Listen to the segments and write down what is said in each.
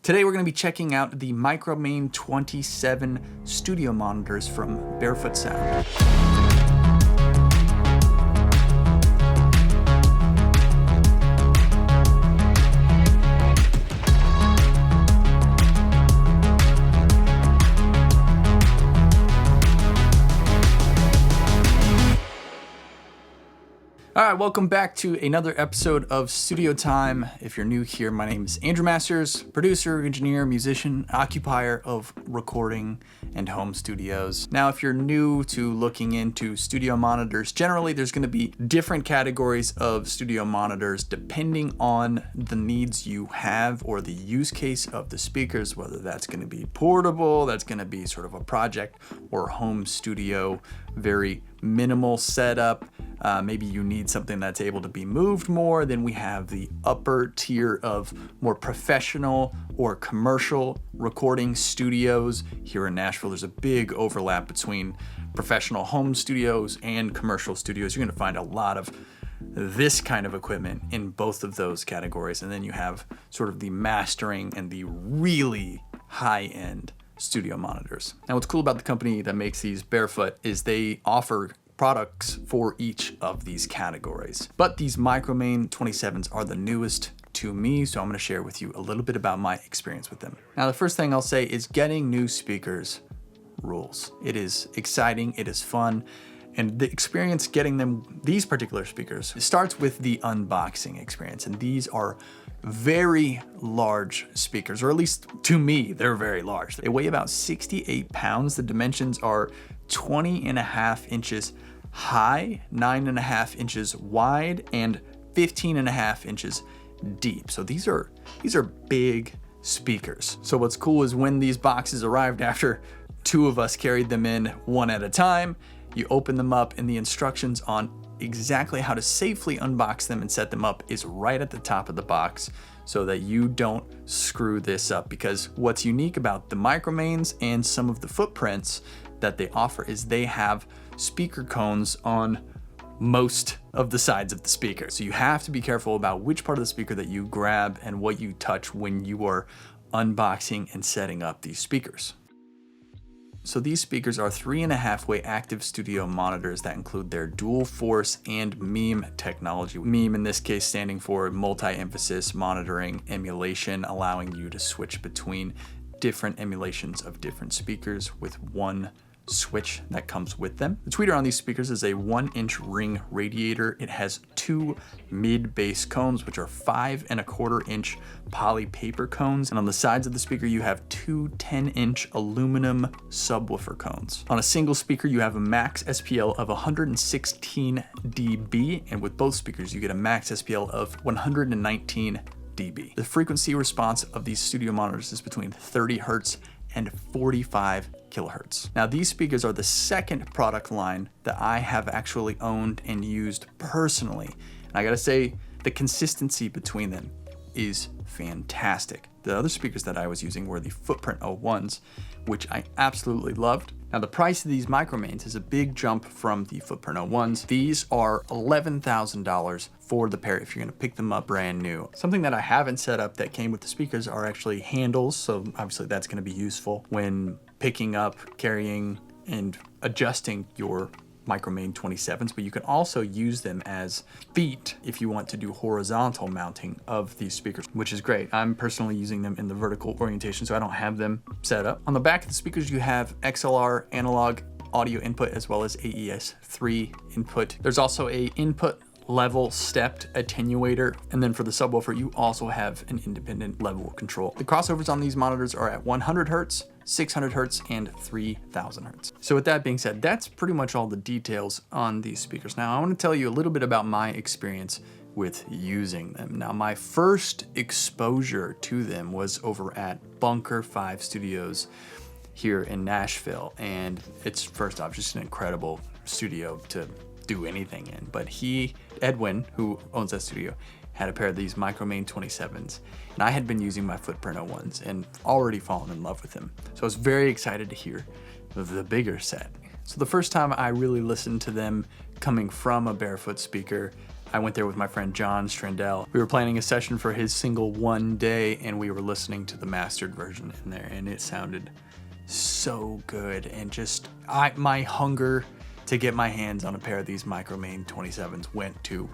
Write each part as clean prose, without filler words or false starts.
Today we're going to be checking out the Micromain 27 studio monitors from Barefoot Sound. All right, welcome back to another episode of Studio Time. If you're new here, my name is Andrew Masters, producer, engineer, musician, occupier of recording and home studios. Now, if you're new to looking into studio monitors, generally there's going to be different categories of studio monitors depending on the needs you have or the use case of the speakers, whether that's going to be portable, that's going to be sort of a project or home studio, very minimal setup. Maybe you need something that's able to be moved more. Then we have the upper tier of more professional or commercial recording studios. Here in Nashville, there's a big overlap between professional home studios and commercial studios. You're going to find a lot of this kind of equipment in both of those categories. And then you have sort of the mastering and the really high-end studio monitors. Now, what's cool about the company that makes these, Barefoot, is they offer products for each of these categories. But these Micromain 27s are the newest to me, so I'm going to share with you a little bit about my experience with them. Now, the first thing I'll say is getting new speakers rules. It is exciting, it is fun, and the experience getting these particular speakers, it starts with the unboxing experience, and these are very large speakers, or at least to me, they're very large. They weigh about 68 pounds. The dimensions are 20.5 inches high, 9.5 inches wide, and 15.5 inches deep. So these are big speakers. So what's cool is when these boxes arrived after two of us carried them in one at a time, you open them up and the instructions on exactly how to safely unbox them and set them up is right at the top of the box so that you don't screw this up. Because what's unique about the Micromains and some of the footprints that they offer is they have speaker cones on most of the sides of the speaker. So you have to be careful about which part of the speaker that you grab and what you touch when you are unboxing and setting up these speakers. So these speakers are 3.5-way active studio monitors that include their dual force and MEME technology. MEME in this case standing for multi-emphasis monitoring emulation, allowing you to switch between different emulations of different speakers with one switch that comes with them. The tweeter on these speakers is a 1-inch ring radiator. It has two mid-bass cones, which are 5.25-inch poly paper cones. And on the sides of the speaker, you have two 10-inch aluminum subwoofer cones. On a single speaker, you have a max SPL of 116 dB. And with both speakers, you get a max SPL of 119 dB. The frequency response of these studio monitors is between 30 hertz and 45 kilohertz. Now, these speakers are the second product line that I have actually owned and used personally. And I gotta say, the consistency between them is fantastic. The other speakers that I was using were the Footprint 01s, which I absolutely loved. Now, the price of these Micromains is a big jump from the Footprint 01s. These are $11,000 for the pair if you're gonna pick them up brand new. Something that I haven't set up that came with the speakers are actually handles, so obviously that's gonna be useful when picking up, carrying, and adjusting your Micromain 27s, but you can also use them as feet if you want to do horizontal mounting of these speakers, which is great. I'm personally using them in the vertical orientation, so I don't have them set up. On the back of the speakers, you have XLR analog audio input as well as AES-3 input. There's also a input level stepped attenuator, and then for the subwoofer you also have an independent level control. The crossovers on these monitors are at 100 hertz, 600 hertz, and 3000 hertz. So with that being said, that's pretty much all the details on these speakers. Now I want to tell you a little bit about my experience with using them. Now, my first exposure to them was over at Bunker 5 Studios here in Nashville, and it's first off just an incredible studio to do anything in. But Edwin, who owns that studio, had a pair of these Micromain 27s, and I had been using my Footprint 01s and already fallen in love with them. So I was very excited to hear the bigger set. So the first time I really listened to them coming from a Barefoot speaker, I went there with my friend John Strandell. We were planning a session for his single One Day, and we were listening to the mastered version in there, and it sounded so good. And just my hunger to get my hands on a pair of these Micromain 27s went to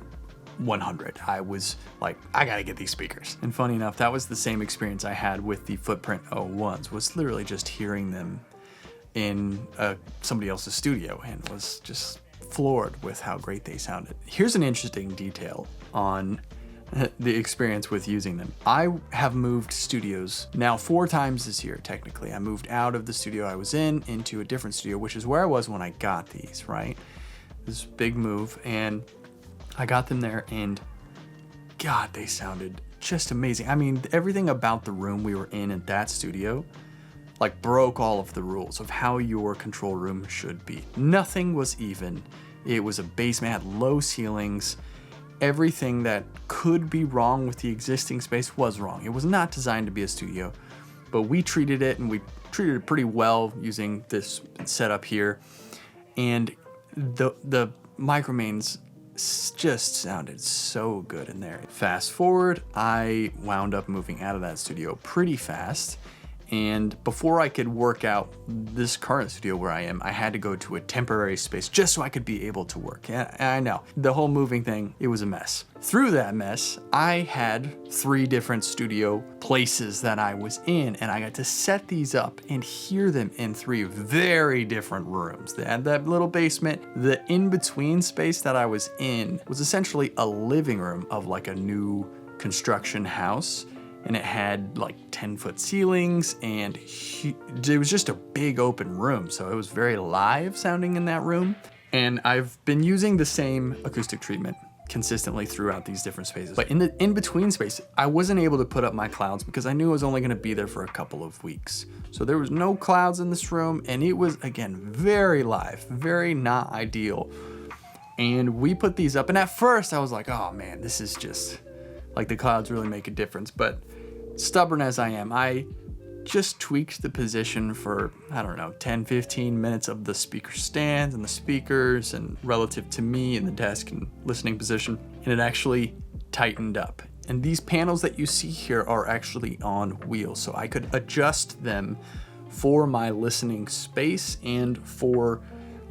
100. I was like, I gotta get these speakers. And funny enough, that was the same experience I had with the Footprint 01s, was literally just hearing them in somebody else's studio, and was just floored with how great they sounded. Here's an interesting detail on the experience with using them. I have moved studios now 4 times this year, technically. I moved out of the studio I was in into a different studio, which is where I was when I got these, right? This big move, and I got them there, and God, they sounded just amazing. I mean, everything about the room we were in at that studio like broke all of the rules of how your control room should be. Nothing was even. It was a basement, had low ceilings. Everything that could be wrong with the existing space was wrong. It was not designed to be a studio, but we treated it, and we treated it pretty well using this setup here. And the Micromains just sounded so good in there. Fast forward, I wound up moving out of that studio pretty fast. And before I could work out this current studio where I am, I had to go to a temporary space just so I could be able to work. And I know, the whole moving thing, it was a mess. Through that mess, I had 3 different studio places that I was in, and I got to set these up and hear them in 3 very different rooms. They had that little basement. The in-between space that I was in was essentially a living room of like a new construction house. And it had like 10-foot ceilings, and it was just a big open room. So it was very live sounding in that room. And I've been using the same acoustic treatment consistently throughout these different spaces. But in the in-between space, I wasn't able to put up my clouds because I knew I was only gonna be there for a couple of weeks. So there was no clouds in this room, and it was, again, very live, very not ideal. And we put these up, and at first I was like, oh man, this is just, like, the clouds really make a difference. But stubborn as I am, I just tweaked the position for, I don't know, 10, 15 minutes of the speaker stands and the speakers and relative to me in the desk and listening position, and it actually tightened up. And these panels that you see here are actually on wheels, so I could adjust them for my listening space and for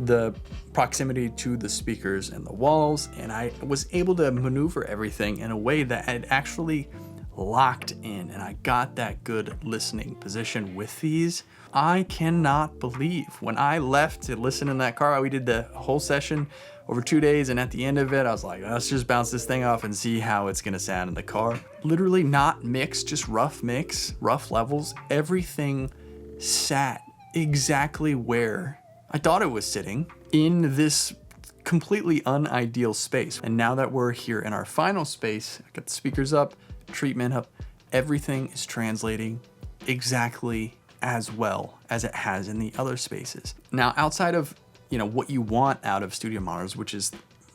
the proximity to the speakers and the walls, and I was able to maneuver everything in a way that it actually locked in, and I got that good listening position with these. I cannot believe when I left to listen in that car. We did the whole session over 2 days, and at the end of it, I was like, let's just bounce this thing off and see how it's gonna sound in the car. Literally not mixed, just rough mix, rough levels. Everything sat exactly where I thought it was sitting in this completely unideal space. And now that we're here in our final space, I got the speakers up, treatment up, everything is translating exactly as well as it has in the other spaces. Now, outside of, what you want out of studio monitors, which is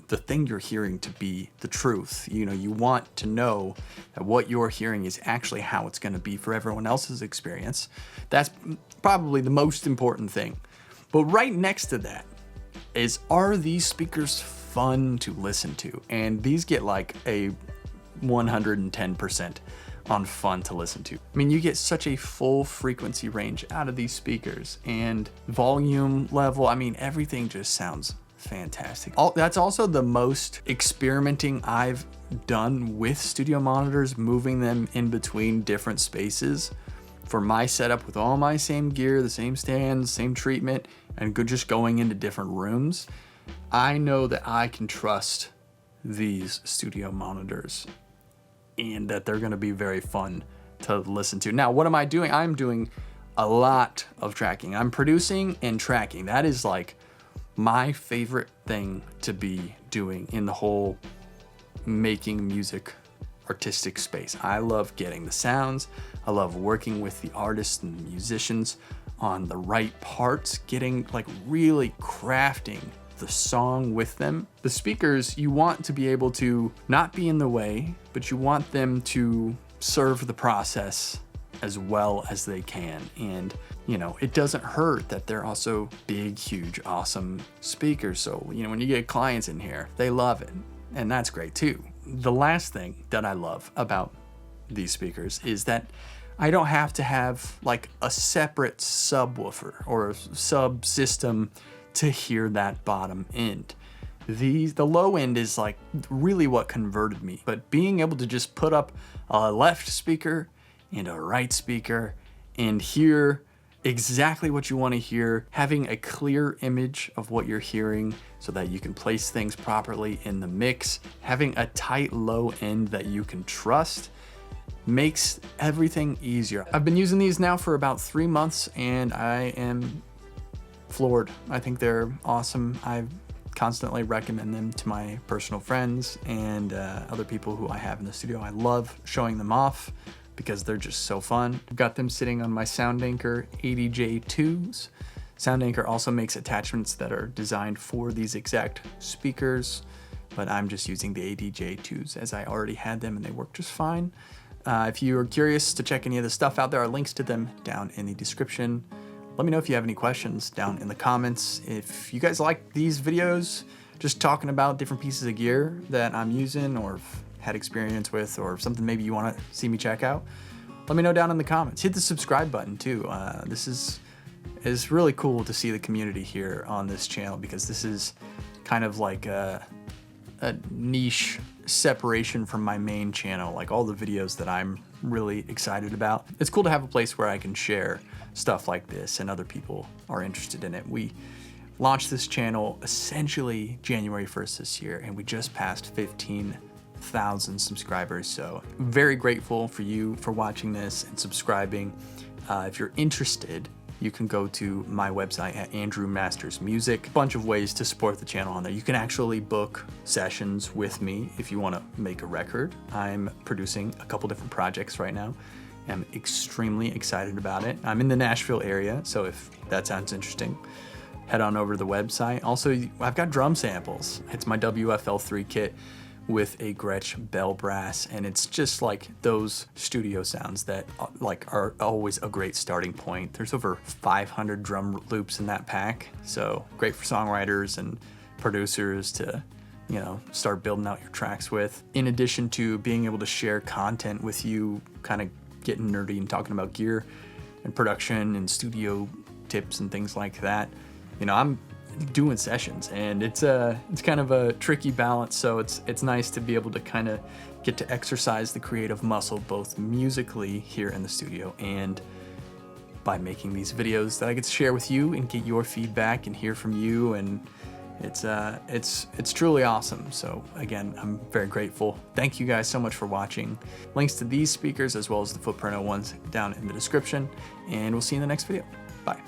the thing you're hearing to be the truth, you want to know that what you're hearing is actually how it's going to be for everyone else's experience. That's probably the most important thing. But right next to that is, are these speakers fun to listen to? And these get like a 110% on fun to listen to. I mean, you get such a full frequency range out of these speakers, and volume level, I mean, everything just sounds fantastic. That's also the most experimenting I've done with studio monitors, moving them in between different spaces for my setup with all my same gear, the same stands, same treatment, and just going into different rooms. I know that I can trust these studio monitors and that they're gonna be very fun to listen to. Now, what am I doing? I'm doing a lot of tracking. I'm producing and tracking. That is like my favorite thing to be doing in the whole making music artistic space. I love getting the sounds. I love working with the artists and the musicians on the right parts, getting like really crafting the song with them. The speakers, you want to be able to not be in the way, but you want them to serve the process as well as they can. And it doesn't hurt that they're also big, huge, awesome speakers. So, when you get clients in here, they love it. and that's great too. The last thing that I love about these speakers is that I don't have to have like a separate subwoofer or a subsystem to hear that bottom end. The low end is like really what converted me, but being able to just put up a left speaker and a right speaker and hear exactly what you want to hear, having a clear image of what you're hearing so that you can place things properly in the mix, having a tight low end that you can trust makes everything easier. I've been using these now for about 3 months and I am floored. I think they're awesome. I constantly recommend them to my personal friends and other people who I have in the studio. I love showing them off because they're just so fun. I've got them sitting on my SoundAnchor ADJ2s. SoundAnchor also makes attachments that are designed for these exact speakers, but I'm just using the ADJ2s as I already had them and they work just fine. If you are curious to check any of the stuff out, there are links to them down in the description. Let me know if you have any questions down in the comments. If you guys like these videos, just talking about different pieces of gear that I'm using or had experience with, or something maybe you want to see me check out, let me know down in the comments. Hit the subscribe button too. This is really cool to see the community here on this channel, because this is kind of like a niche separation from my main channel, like all the videos that I'm really excited about. It's cool to have a place where I can share stuff like this and other people are interested in it. We launched this channel essentially January 1st this year, and we just passed 15,000 subscribers. So very grateful for you for watching this and subscribing. If you're interested, you can go to my website at Andrew Masters Music. A bunch of ways to support the channel on there. You can actually book sessions with me if you want to make a record. I'm producing a couple different projects right now. I'm extremely excited about it. I'm in the Nashville area, so if that sounds interesting, head on over to the website. Also, I've got drum samples. It's my WFL3 kit with a Gretsch bell brass, and it's just like those studio sounds that like are always a great starting point. There's over 500 drum loops in that pack, so great for songwriters and producers to, you know, start building out your tracks with. In addition to being able to share content with you, kind of getting nerdy and talking about gear and production and studio tips and things like that, you know, I'm doing sessions, and it's kind of a tricky balance, so it's nice to be able to kind of get to exercise the creative muscle both musically here in the studio and by making these videos that I get to share with you and get your feedback and hear from you, and it's truly awesome. So again, I'm very grateful. Thank you guys so much for watching. Links to these speakers as well as the Footprint ones down in the description, and we'll see you in the next video. Bye.